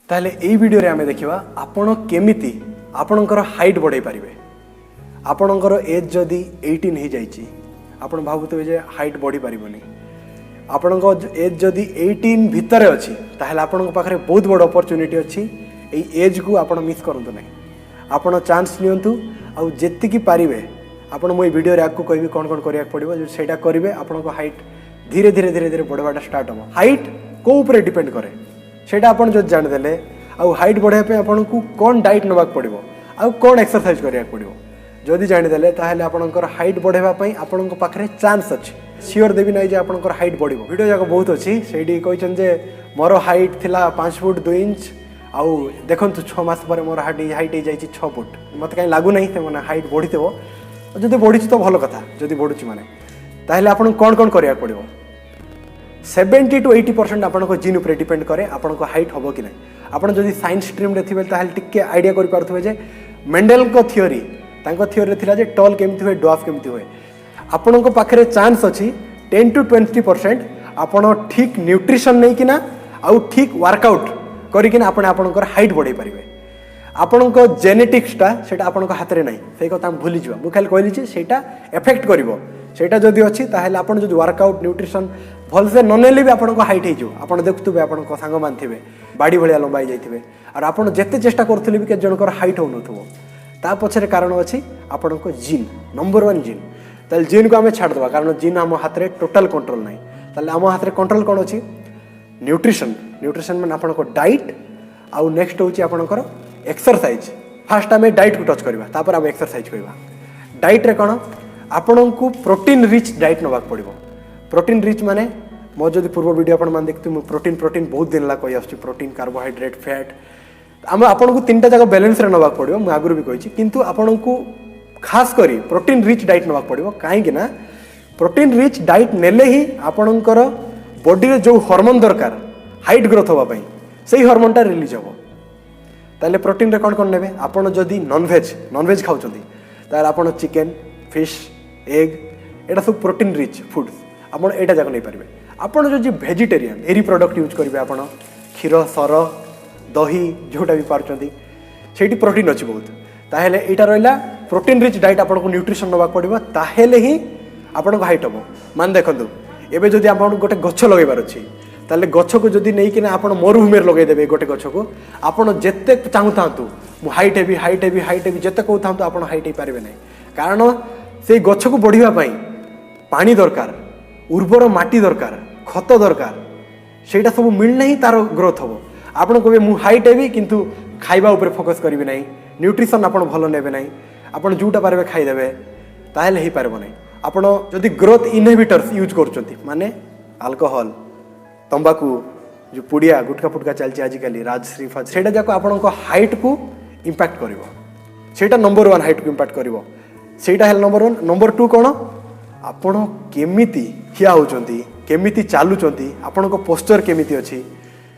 ताहले एई वीडियो रे आमे देखिबा आपण केमिति आपणकर हाइट बढ़ाई पारिबे। आपणकर एज जदि 18 हो जाइछि आपण भाबुतबे जे हाइट बढ़ी पारिबोनी। आपणकर एज जदि 18 भितर अछि ताहले आपणक पाखरे बहुत बड़ अपॉर्चुनिटी अछि। एई एज को आपण मिस करंतु नै, आपण चांस नियंतु आ जेति की पारिबे आपण मोई वीडियो रे आकु कहबी कोन कोन करिया पड़िबो। जो सेटा करिवे आपणक हाइट धीरे धीरे धीरे धीरे बढ़वाटा स्टार्ट हो। हाइट को ऊपर डिपेंड करे सेटा आपण जो जान देले आ हाइट बढ़ाई पे आपण को कोन डाइट नबाक पड़िबो आ कोन एक्सरसाइज करिया पड़िबो जदि जानि देले ताहले आपणकर हाइट बढ़ेबा पई आपणक पाखरे चांस अछि। श्योर देबी नै जे आपणकर हाइट बढ़िबो। वीडियो जाक बहुत अछि सेडी कहचन जे मोर हाइट थिला 5 फुट 2 इंच आ देखंतु 6 मास पर मोर हाइट हो जाइछि 6 फुट। मते काई लागु नै ते माने हाइट बढ़ितबो। जदि बढ़िछि तो भलो कथा, जदि बढ़ुछि माने ताहले आपण कोन कोन करिया पड़िबो। 70 to 80% आपनको जीन उपर डिपेंड करे आपनको हाइट होबो कि नै। आपण जदि साइंस स्ट्रीम रे थिबे ताहले टिके आइडिया करि पारथुबे जे मेंडल को थियोरी तांको थियोरी रे थिला जे टॉल केमति होय ड्वार्फ केमति होय। आपनको पाखरे चांस अछि 10 to 20% आपण ठीक न्यूट्रिशन नै किना आ ठीक वर्कआउट करि किना आपण आपनकर हाइट बढ़ाई पारिबे। आपनको जेनेटिक्सटा सेटा आपनको हाथ रे नै, सेई कथा हम भूली जिवा। मु खाली कहली जे सेटा इफेक्ट करिवो। सेटा जदि अछि ताहले आपण जदि वर्कआउट न्यूट्रिशन भल से ननेले भी आपनको हाइट हेजो। आपण देखुतबे आपनको संग मान थिबे बाडी भलिया लंबाई जाइथिबे और आपण जत्ते चेष्टा करथुले भी के जनकर हाइट हो नथुबो। ता पछरे कारण अछि आपनको जीन, नंबर 1 जीन। ताले जीन को हमें छाड़ दबा कारण जीन हम हाथ रे टोटल कंट्रोल नै। ताले हम हाथ रे कंट्रोल कोन अछि न्यूट्रिशन। न्यूट्रिशन माने आपनको डाइट आ नेक्स्ट होछि आपनकर एक्सरसाइज। फर्स्ट हमें डाइट को टच करबा तापर हम एक्सरसाइज करबा। डाइट रे कोन आपनको प्रोटीन रिच डाइट नबाक पड़िबो। प्रोटीन रिच माने मो जदि पूर्व वीडियो आपण मान देखते मु प्रोटीन बहुत दिन ला कहि आछी। प्रोटीन कार्बोहाइड्रेट फैट हम आपनको तीनटा जगह बैलेंस रे नबाक पड़िबो। मु आगुर भी कहिछि किंतु आपनको खास करी प्रोटीन रिच डाइट नबाक पड़िबो। काहे कि ना प्रोटीन रिच डाइट नेले ही आपणकर बॉडी रे जो हार्मोन दरकार हाइट ग्रोथ होबा पई सेही हार्मोनटा रिलीज होबो। ताले प्रोटीन रे कोन कोन नेबे आपण जदि नॉनवेज खाउछंती ताले आपण चिकन फिश एग एटा सब प्रोटीन रिच फूड आपण एटा जाक नै पारिबे। आपण जो वेजिटेरियन एरी प्रोडक्ट यूज करिवे आपण क्षीर सर दही जोटा भी पारचंती सेठी प्रोटीन अछि बहुत। ताहेले एटा रहला प्रोटीन रिच डाइट आपण को न्यूट्रिशन नबाक पड़िबो ताहेले ही आपण को हाइट होबो। मान देखंतु एबे जदि आपण गोटे गच्छ लगेबार अछि ताले गच्छ को जदि नै किना आपण मरुभूमि रे लगै देबे गोटे गच्छ को आपण जत्ते चाहूतांतु मु हाइट हेबी जत्ते कहूतांतु आपण हाइट हे पारिबे नै। कारण से गच्छ को बढ़िबा पई पानी दरकार, उर्वर माटी दरकार, खत दरकार, सेटा सब मिलने ही तार ग्रोथ होबो। आपण कहबे मु हाइट हेबी किंतु खाइबा ऊपर फोकस करिवे नै, न्यूट्रिशन आपण भलो नेबे नै, आपण जोटा पारबे खाइ देबे ताहेले ही पारबो नै। आपण जदि ग्रोथ इनहिबिटर्स यूज करचंती माने अल्कोहल तंबाकू जो पुड़िया गुटका फुटका चलछि आजिकली राजश्री फाज सेटा जाको आपण को हाइट को इंपैक्ट करिवो। सेटा नंबर 1 हाइट को इंपैक्ट करिवो। सेटा हेल नंबर 1। नंबर 2 कोन आपण केमिति ठिया होचंती केमिति चालुचंती आपण को पोस्चर केमिति अछि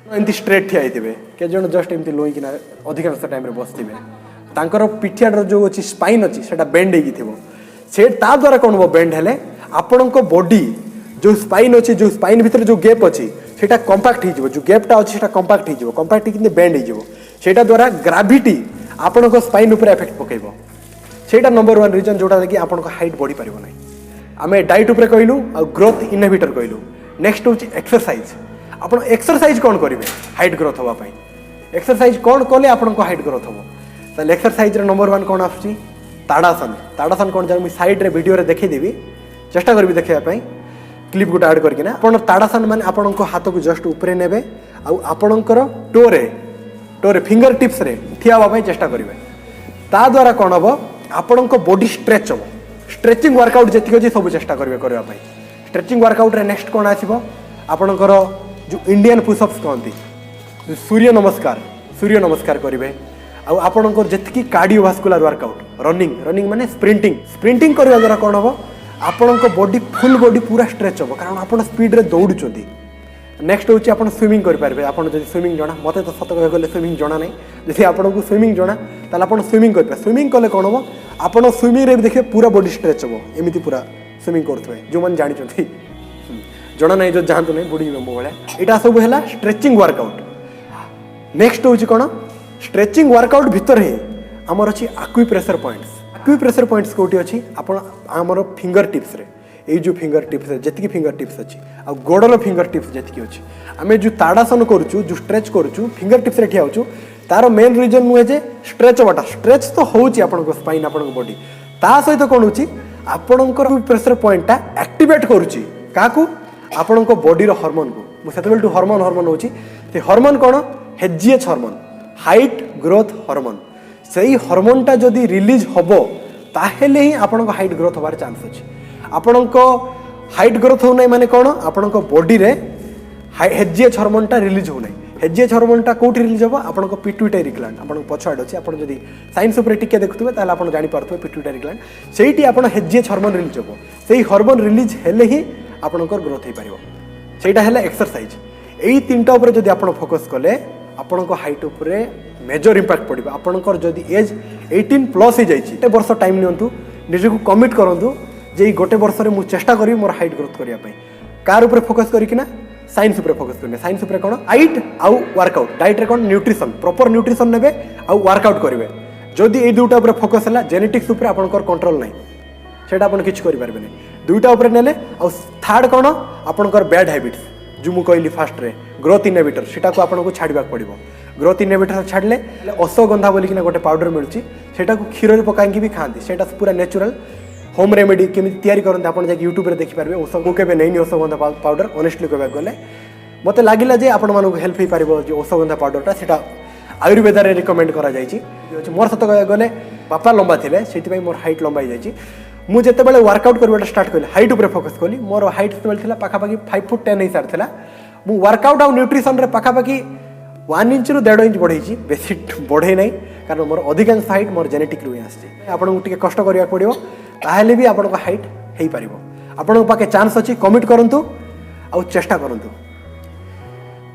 एंती स्ट्रेट ठिया हितबे के जण जस्ट एंती लोई किना अधिकांश टाइम रे बसथिबे तांकर पिठियाडर जो अछि स्पाइन अछि सेटा बेंड हेगी थिबो। से ता द्वारा कोन हो बेंड हेले आपण को बॉडी जो स्पाइन अछि जो स्पाइन भीतर जो गैप अछि सेटा कंपैक्ट हि जिवो। जो गैपटा अछि सेटा कंपैक्ट हि जिवो। कंपैक्ट कि बेंड हि जिवो। सेटा द्वारा ग्रेविटी आपण को स्पाइन ऊपर इफेक्ट पकेइबो। सेटा नंबर 1 रीजन जोटा कि आपण को हाइट बढ़ी पारिबो नै। आमे डाइट ऊपर कहलु आ ग्रोथ इनहिबिटर कहलु। नेक्स्ट होची एक्सरसाइज। आपण एक्सरसाइज कोन करिवे हाइट ग्रोथ होबा पई। एक्सरसाइज कोन कले आपण को हाइट ग्रोथ होबो। त एक्सरसाइज रे नंबर 1 कोन आछि ताड़ासन। ताड़ासन कोन जा मु साइड रे वीडियो रे देखै देबी चेष्टा करबी देखैया पई क्लिप गोटा ऐड करके ना। आपण ताड़ासन माने आपण को हाथ को जस्ट ऊपर नेबे आ आपणकर टोरे फिंगर टिप्स रे ठिया होबा पई चेष्टा करिवे। ता द्वारा कोन होबो आपण को बॉडी स्ट्रेच होबो। स्ट्रेचिंग वर्कआउट जेतिक अछि सब चेष्टा करिवे करबा पई। स्ट्रेचिंग वर्कआउट रे नेक्स्ट कोन आसीबो आपणकर जो इंडियन पुशअप्स कहंती सूर्य नमस्कार करिवे। आ आपणकर जेतिकी कार्डियोवास्कुलर वर्कआउट रनिंग माने स्प्रिंटिंग करबा द्वारा कोन होबो आपणकर बॉडी फुल बॉडी पूरा स्ट्रेच होबो कारण आपण स्पीड रे दौडुचंती। नेक्स्ट होची आपण स्विमिंग करि पारबे। आपण जदि स्विमिंग जणा मते तो सत कह गले स्विमिंग जणा नै जदि आपण को स्विमिंग जणा ताले आपण स्विमिंग करि पारबे। स्विमिंग कले कोन होबो आपण स्विमिंग रे देखिए पूरा बॉडी स्ट्रेच होबो। एमिति पूरा स्विमिंग करथवे जो मन जानि चंती जणा नै जो जानतो नै बॉडी मेंबर वाला एटा सब हैला स्ट्रेचिंग वर्कआउट। नेक्स्ट हूँ कौन स्ट्रेचिंग वर्कआउट भितर ही आमर अच्छी आक्यूप्रेशर पॉइंट्स। आक्यूप्रेशर पॉइंट्स कौटी अच्छी आमर फिंगर टिप्स रे ये जो फिंगर टिप्स जी फिंगर टिप्स अच्छी आ गोड़र फिंगर टिप्स जी अच्छी आम जो ताड़ासन करुचु जो स्ट्रेच करुचु फिंगर टिप्स रे ठिया होचु तार मेन रिजन नुहे जे स्ट्रेच वाटा स्ट्रेच तो होची आपन स्पाइन आपन बॉडी ता सहित कौन होची आपणकर प्रेशर पॉइंटा एक्टिवेट करुची काकू आपण बॉडीर हार्मोन को मुझे टू हार्मोन होची ते हार्मोन कौन HGH hormone height growth hormone से हार्मोनटा जदि रिलीज होबो ताहेले ही आपण हाइट ग्रोथ होबार चांस अछि। आपण हाइट ग्रोथ हो नहीं माने कौन आपण बॉडी रे HGH हार्मोनटा रिलीज हो नहीं। HGH हार्मोनटा कोठी रिलीज होबो आपण पिट्यूटरी ग्लैंड आपण पछाड अछि आपण जदि साइंस ऊपर टिके देखुतबे ताले आपण जानि पारथबे पिट्यूटरी ग्लैंड सेठी आपण HGH हार्मोन रिलीज होबो सेही हार्मोन रिलीज हेले ही आपणकर ग्रोथ हो पारिबो सेटा हेला एक्सरसाइज एई तीनटा ऊपर जदि आपण फोकस कले आपणको हाइट ऊपर मेजर इंपैक्ट पड़िबो। आपणकर जदि एज 18+ हो जाइछि गोटे वर्ष टाइम नियंतु निजे को कमिट करंतु जे गोटे वर्ष रे मु चेष्टा करी मोर हाइट ग्रोथ करिया पई कार ऊपर फोकस करिकिना साइंस ऊपर फोकस करने साइंस ऊपर कोन हाइट आउ वर्कआउट डाइट रे कोन न्यूट्रिशन प्रॉपर न्यूट्रिशन नेबे आउ वर्कआउट करिवे जदि ए दुटा ऊपर फोकस हला जेनेटिक्स ऊपर आपणकर कंट्रोल नै सेटा आपण किछ करि पारबे नै दुटा ऊपर नेले आउ थर्ड कोन आपणकर बैड हैबिट्स जो मु कहली फास्ट रे ग्रोथ इनहिबिटर सेटा को आपन को छाड़बा पड़िबो। ग्रोथ इनहिबिटर छाड़ले अश्वगंधा बोली किना गोटे पाउडर मिलुची सेटा को क्षीर रे पकाइकी भी खांती सेटा पूरा नेचुरल होम रेमेडी केमी तैयारी करते आपन जाके यूट्यूब रे देखि पारबे ओसो को केबे नै अश्वगंधा पाउडर ऑनेस्टली कहबा गले मते लागिला जे आपन मानको हेल्प ही पारिबो जे अश्वगंधा पाउडरटा सेटा आयुर्वेद रे रिकमेंड करा जायछि। मोर सत कहबा गले बापा लंबा थिले सेति पई मोर हाइट लंबा ही जायछि मु जेते बेले वर्कआउट करबाटा स्टार्ट कली हाइट ऊपर फोकस कली मोर हाइट सेते थिला पाखापाखि 5 फुट 10 हिसाब थिला मु वर्कआउट और न्यूट्रिशन रे पाखापाखि 1 इंच रु 1.5 इंच बढ़ेछि बेसी बढ़े नै कारण मोर अधिकांश हाइट मोर जेनेटिक रु आछि। आपन को टिके कष्ट करिया पड़िबो ताहेले भी आपन को हाइट हेई पारिबो। आपन पाके चांस अछि कमिट करंतु आ चेष्टा करंतु।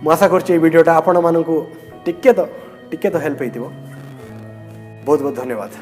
मु आशा करछि ए वीडियोटा आपन मानकु टिके तो हेल्प हेतिबो। बहुत बहुत धन्यवाद।